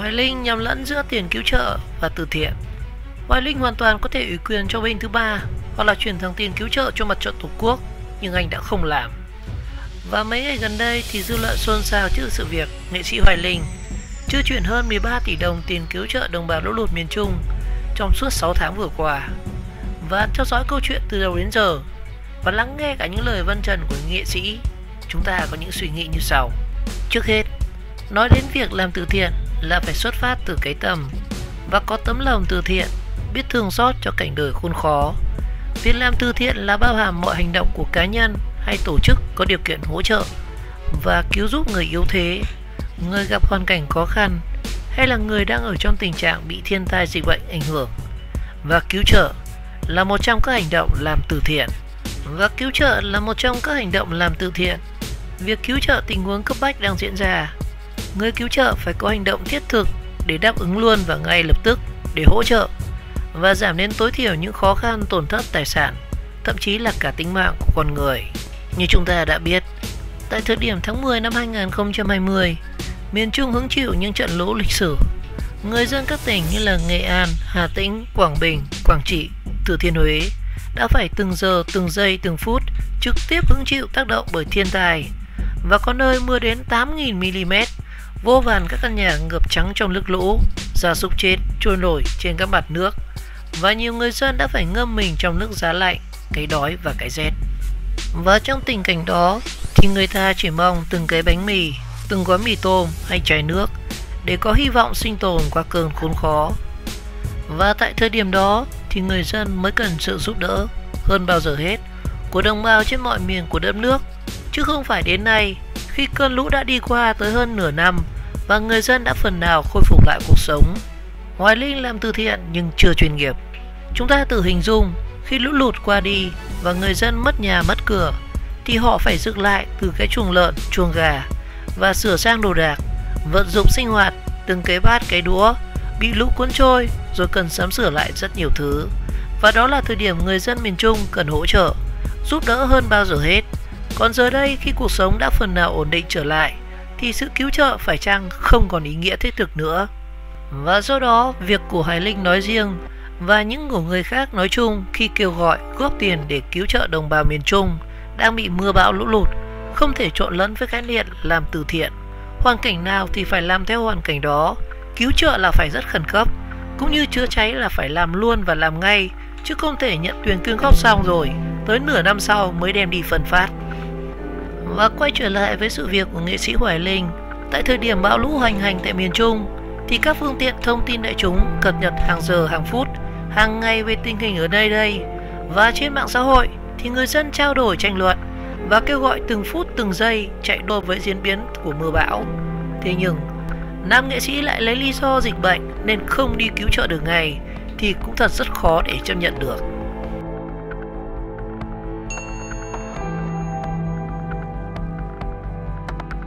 Hoài Linh nhầm lẫn giữa tiền cứu trợ và từ thiện. Hoài Linh hoàn toàn có thể ủy quyền cho bên thứ ba hoặc là chuyển thẳng tiền cứu trợ cho mặt trận Tổ quốc, nhưng anh đã không làm. Và mấy ngày gần đây thì dư luận xôn xao trước sự việc nghệ sĩ Hoài Linh chưa chuyển hơn 13 tỷ đồng tiền cứu trợ đồng bào lũ lụt miền Trung trong suốt 6 tháng vừa qua. Và theo dõi câu chuyện từ đầu đến giờ và lắng nghe cả những lời vân trần của nghệ sĩ, chúng ta có những suy nghĩ như sau. Trước hết, nói đến việc làm từ thiện là phải xuất phát từ cái tâm và có tấm lòng từ thiện, biết thương xót cho cảnh đời khốn khó. Việc làm từ thiện là bao hàm mọi hành động của cá nhân hay tổ chức có điều kiện hỗ trợ và cứu giúp người yếu thế, người gặp hoàn cảnh khó khăn hay là người đang ở trong tình trạng bị thiên tai dịch bệnh ảnh hưởng. Và cứu trợ là một trong các hành động làm từ thiện. Việc cứu trợ tình huống cấp bách đang diễn ra, người cứu trợ phải có hành động thiết thực để đáp ứng luôn và ngay lập tức để hỗ trợ và giảm đến tối thiểu những khó khăn tổn thất tài sản, thậm chí là cả tính mạng của con người. Như chúng ta đã biết, tại thời điểm tháng 10 năm 2020, miền Trung hứng chịu những trận lũ lịch sử. Người dân các tỉnh như là Nghệ An, Hà Tĩnh, Quảng Bình, Quảng Trị, Thừa Thiên Huế đã phải từng giờ, từng giây, từng phút trực tiếp hứng chịu tác động bởi thiên tai, và có nơi mưa đến 8.000 mm, vô vàn các căn nhà ngập trắng trong nước lũ, gia súc chết trôi nổi trên các mặt nước, và nhiều người dân đã phải ngâm mình trong nước giá lạnh, cái đói và cái rét. Và trong tình cảnh đó thì người ta chỉ mong từng cái bánh mì, từng gói mì tôm hay chai nước để có hy vọng sinh tồn qua cơn khốn khó. Và tại thời điểm đó thì người dân mới cần sự giúp đỡ hơn bao giờ hết của đồng bào trên mọi miền của đất nước, chứ không phải đến nay khi cơn lũ đã đi qua tới hơn nửa năm và người dân đã phần nào khôi phục lại cuộc sống. Hoài Linh làm từ thiện nhưng chưa chuyên nghiệp. Chúng ta tự hình dung khi lũ lụt qua đi và người dân mất nhà mất cửa thì họ phải dựng lại từ cái chuồng lợn, chuồng gà và sửa sang đồ đạc, vận dụng sinh hoạt, từng cái bát cái đũa bị lũ cuốn trôi, rồi cần sắm sửa lại rất nhiều thứ. Và đó là thời điểm người dân miền Trung cần hỗ trợ, giúp đỡ hơn bao giờ hết. Còn giờ đây khi cuộc sống đã phần nào ổn định trở lại thì sự cứu trợ phải chăng không còn ý nghĩa thiết thực nữa. Và do đó việc của Hoài Linh nói riêng và những của người khác nói chung khi kêu gọi góp tiền để cứu trợ đồng bào miền Trung đang bị mưa bão lũ lụt không thể trộn lẫn với khái niệm làm từ thiện. Hoàn cảnh nào thì phải làm theo hoàn cảnh đó. Cứu trợ là phải rất khẩn cấp, cũng như chữa cháy là phải làm luôn và làm ngay, chứ không thể nhận tiền quyên góp xong rồi tới nửa năm sau mới đem đi phân phát. Và quay trở lại với sự việc của nghệ sĩ Hoài Linh, tại thời điểm bão lũ hoành hành tại miền Trung thì các phương tiện thông tin đại chúng cập nhật hàng giờ, hàng phút, hàng ngày về tình hình ở nơi đây. Và trên mạng xã hội thì người dân trao đổi tranh luận và kêu gọi từng phút từng giây chạy đua với diễn biến của mưa bão. Thế nhưng nam nghệ sĩ lại lấy lý do dịch bệnh nên không đi cứu trợ được ngày thì cũng thật rất khó để chấp nhận được.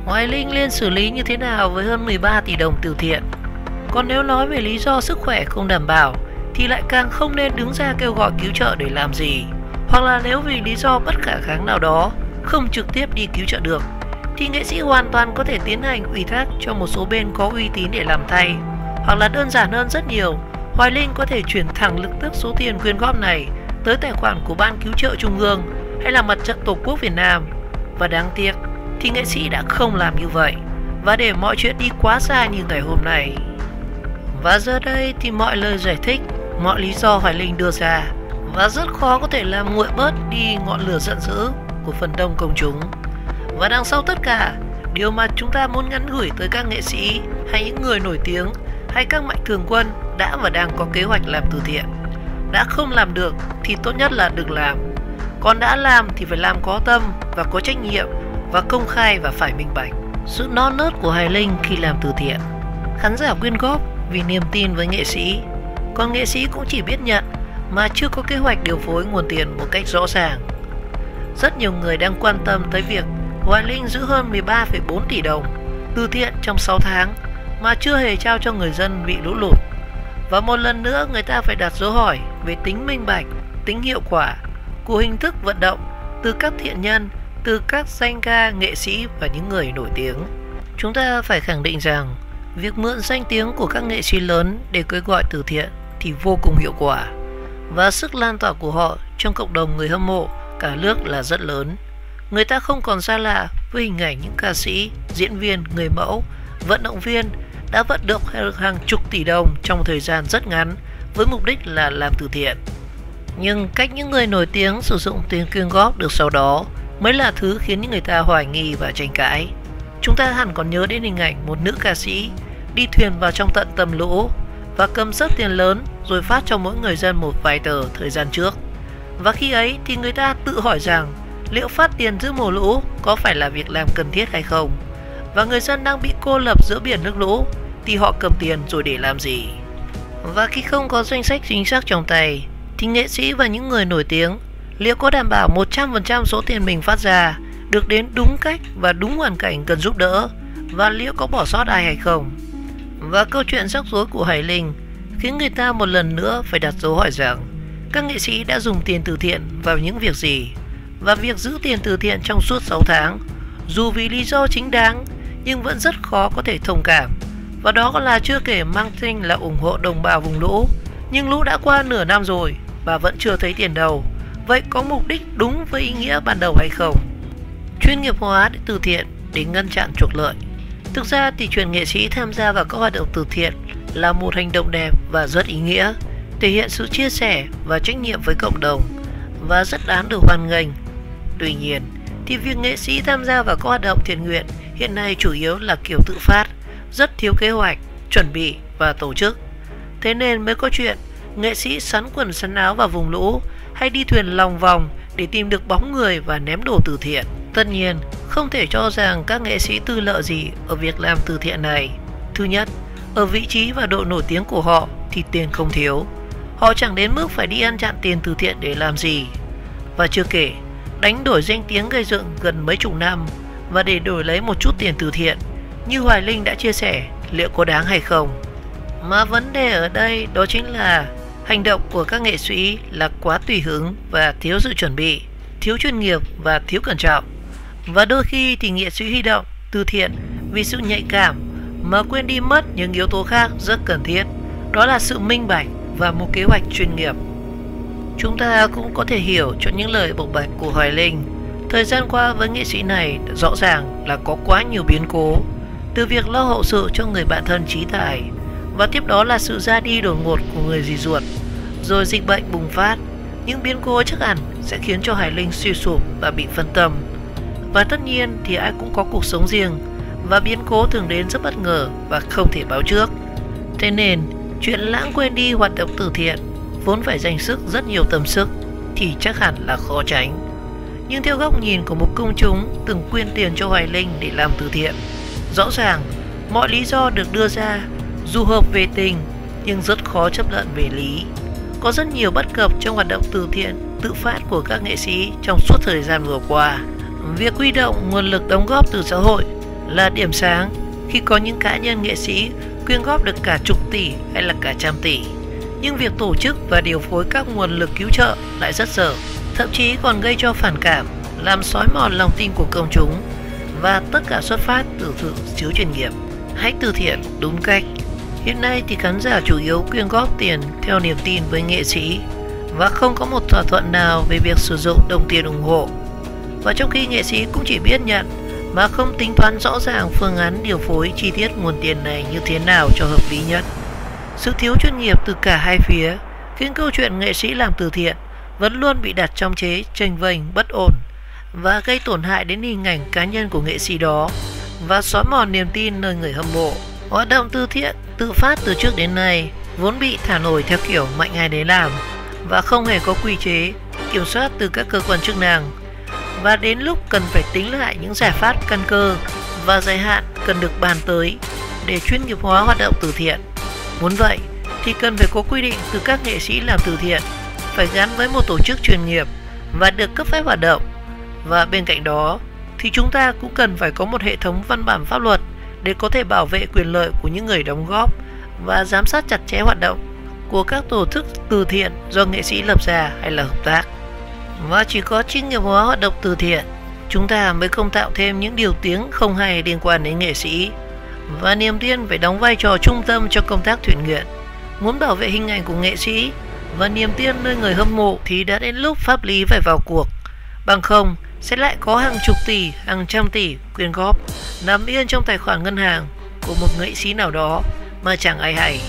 Hoài Linh nên xử lý như thế nào với hơn 13 tỷ đồng từ thiện? Còn nếu nói về lý do sức khỏe không đảm bảo thì lại càng không nên đứng ra kêu gọi cứu trợ để làm gì. Hoặc là nếu vì lý do bất khả kháng nào đó không trực tiếp đi cứu trợ được thì nghệ sĩ hoàn toàn có thể tiến hành ủy thác cho một số bên có uy tín để làm thay. Hoặc là đơn giản hơn rất nhiều, Hoài Linh có thể chuyển thẳng lập tức số tiền quyên góp này tới tài khoản của Ban Cứu trợ Trung ương hay là Mặt trận Tổ quốc Việt Nam. Và đáng tiếc thì nghệ sĩ đã không làm như vậy và để mọi chuyện đi quá xa như ngày hôm nay. Và giờ đây thì mọi lời giải thích, mọi lý do Hoài Linh đưa ra và rất khó có thể làm nguội bớt đi ngọn lửa giận dữ của phần đông công chúng. Và đằng sau tất cả, điều mà chúng ta muốn nhắn gửi tới các nghệ sĩ hay những người nổi tiếng hay các mạnh thường quân đã và đang có kế hoạch làm từ thiện. Đã không làm được thì tốt nhất là đừng làm. Còn đã làm thì phải làm có tâm và có trách nhiệm và công khai và phải minh bạch. Sự non nớt của Hoài Linh khi làm từ thiện. Khán giả quyên góp vì niềm tin với nghệ sĩ, còn nghệ sĩ cũng chỉ biết nhận mà chưa có kế hoạch điều phối nguồn tiền một cách rõ ràng. Rất nhiều người đang quan tâm tới việc Hoài Linh giữ hơn 13,4 tỷ đồng từ thiện trong 6 tháng mà chưa hề trao cho người dân bị lũ lụt. Và một lần nữa người ta phải đặt dấu hỏi về tính minh bạch, tính hiệu quả của hình thức vận động từ các thiện nhân, từ các danh ca, nghệ sĩ và những người nổi tiếng. Chúng ta phải khẳng định rằng Việc mượn danh tiếng của các nghệ sĩ lớn để kêu gọi từ thiện thì vô cùng hiệu quả, và sức lan tỏa của họ trong cộng đồng người hâm mộ cả nước là rất lớn. Người ta không còn xa lạ với hình ảnh những ca sĩ, diễn viên, người mẫu, vận động viên đã vận động hàng chục tỷ đồng trong thời gian rất ngắn với mục đích là làm từ thiện. Nhưng cách những người nổi tiếng sử dụng tiền quyên góp được sau đó mới là thứ khiến những người ta hoài nghi và tranh cãi. Chúng ta hẳn còn nhớ đến hình ảnh một nữ ca sĩ đi thuyền vào trong tận tâm lũ và cầm sấp tiền lớn rồi phát cho mỗi người dân một vài tờ thời gian trước. Và khi ấy thì người ta tự hỏi rằng liệu phát tiền giữa mùa lũ có phải là việc làm cần thiết hay không? Và người dân đang bị cô lập giữa biển nước lũ thì họ cầm tiền rồi để làm gì? Và khi không có danh sách chính xác trong tay thì nghệ sĩ và những người nổi tiếng liệu có đảm bảo 100% số tiền mình phát ra được đến đúng cách và đúng hoàn cảnh cần giúp đỡ, và liệu có bỏ sót ai hay không? Và câu chuyện rắc rối của Hoài Linh khiến người ta một lần nữa phải đặt dấu hỏi rằng các nghệ sĩ đã dùng tiền từ thiện vào những việc gì, và việc giữ tiền từ thiện trong suốt 6 tháng dù vì lý do chính đáng nhưng vẫn rất khó có thể thông cảm. Và đó là chưa kể mang tên là ủng hộ đồng bào vùng lũ, nhưng lũ đã qua nửa năm rồi và vẫn chưa thấy tiền đâu. Vậy có mục đích đúng với ý nghĩa ban đầu hay không? Chuyên nghiệp hóa từ thiện để ngăn chặn trục lợi. Thực ra thì chuyện nghệ sĩ tham gia vào các hoạt động từ thiện là một hành động đẹp và rất ý nghĩa, thể hiện sự chia sẻ và trách nhiệm với cộng đồng và rất đáng được hoan nghênh. Tuy nhiên thì việc nghệ sĩ tham gia vào các hoạt động thiện nguyện hiện nay chủ yếu là kiểu tự phát, rất thiếu kế hoạch, chuẩn bị và tổ chức. Thế nên mới có chuyện nghệ sĩ sắn quần sắn áo vào vùng lũ hay đi thuyền lòng vòng để tìm được bóng người và ném đồ từ thiện. Tất nhiên, không thể cho rằng các nghệ sĩ tư lợi gì ở việc làm từ thiện này. Thứ nhất, ở vị trí và độ nổi tiếng của họ thì tiền không thiếu. Họ chẳng đến mức phải đi ăn chặn tiền từ thiện để làm gì. Và chưa kể, đánh đổi danh tiếng gây dựng gần mấy chục năm và để đổi lấy một chút tiền từ thiện như Hoài Linh đã chia sẻ, liệu có đáng hay không? Mà vấn đề ở đây đó chính là hành động của các nghệ sĩ là quá tùy hứng và thiếu sự chuẩn bị, thiếu chuyên nghiệp và thiếu cẩn trọng. Và đôi khi thì nghệ sĩ huy động từ thiện vì sự nhạy cảm mà quên đi mất những yếu tố khác rất cần thiết, đó là sự minh bạch và một kế hoạch chuyên nghiệp. Chúng ta cũng có thể hiểu cho những lời bộc bạch của Hoài Linh. Thời gian qua với nghệ sĩ này rõ ràng là có quá nhiều biến cố, từ việc lo hậu sự cho người bạn thân chí tài, và tiếp đó là sự ra đi đột ngột của người dì ruột, rồi dịch bệnh bùng phát. Những biến cố chắc hẳn sẽ khiến cho Hoài Linh suy sụp và bị phân tâm. Và tất nhiên thì ai cũng có cuộc sống riêng, và biến cố thường đến rất bất ngờ và không thể báo trước. Thế nên chuyện lãng quên đi hoạt động từ thiện vốn phải dành sức rất nhiều tâm sức thì chắc hẳn là khó tránh. Nhưng theo góc nhìn của một công chúng từng quyên tiền cho Hoài Linh để làm từ thiện, rõ ràng mọi lý do được đưa ra dù hợp về tình nhưng rất khó chấp nhận về lý. Có rất nhiều bất cập trong hoạt động từ thiện tự phát của các nghệ sĩ trong suốt thời gian vừa qua. Việc huy động nguồn lực đóng góp từ xã hội là điểm sáng khi có những cá nhân nghệ sĩ quyên góp được cả chục tỷ hay là cả trăm tỷ. Nhưng việc tổ chức và điều phối các nguồn lực cứu trợ lại rất dở, thậm chí còn gây cho phản cảm, làm xói mòn lòng tin của công chúng, và tất cả xuất phát từ sự thiếu chuyên nghiệp. Hãy từ thiện đúng cách. Hiện nay thì khán giả chủ yếu quyên góp tiền theo niềm tin với nghệ sĩ và không có một thỏa thuận nào về việc sử dụng đồng tiền ủng hộ. Và trong khi nghệ sĩ cũng chỉ biết nhận mà không tính toán rõ ràng phương án điều phối chi tiết nguồn tiền này như thế nào cho hợp lý nhất. Sự thiếu chuyên nghiệp từ cả hai phía khiến câu chuyện nghệ sĩ làm từ thiện vẫn luôn bị đặt trong chế chênh vênh bất ổn và gây tổn hại đến hình ảnh cá nhân của nghệ sĩ đó và xóa mòn niềm tin nơi người hâm mộ. Hoạt động từ thiện tự phát từ trước đến nay vốn bị thả nổi theo kiểu mạnh ai đấy làm và không hề có quy chế kiểm soát từ các cơ quan chức năng, và đến lúc cần phải tính lại những giải pháp căn cơ và dài hạn cần được bàn tới để chuyên nghiệp hóa hoạt động từ thiện. Muốn vậy thì cần phải có quy định từ các nghệ sĩ làm từ thiện phải gắn với một tổ chức chuyên nghiệp và được cấp phép hoạt động. Và bên cạnh đó thì chúng ta cũng cần phải có một hệ thống văn bản pháp luật để có thể bảo vệ quyền lợi của những người đóng góp và giám sát chặt chẽ hoạt động của các tổ chức từ thiện do nghệ sĩ lập ra hay là hợp tác. Và chỉ có chuyên nghiệp hóa hoạt động từ thiện, chúng ta mới không tạo thêm những điều tiếng không hay liên quan đến nghệ sĩ, và niềm tin phải đóng vai trò trung tâm cho công tác thiện nguyện. Muốn bảo vệ hình ảnh của nghệ sĩ và niềm tin nơi người hâm mộ thì đã đến lúc pháp lý phải vào cuộc. Bằng không, sẽ lại có hàng chục tỷ, hàng trăm tỷ quyên góp nằm yên trong tài khoản ngân hàng của một nghệ sĩ nào đó mà chẳng ai hay.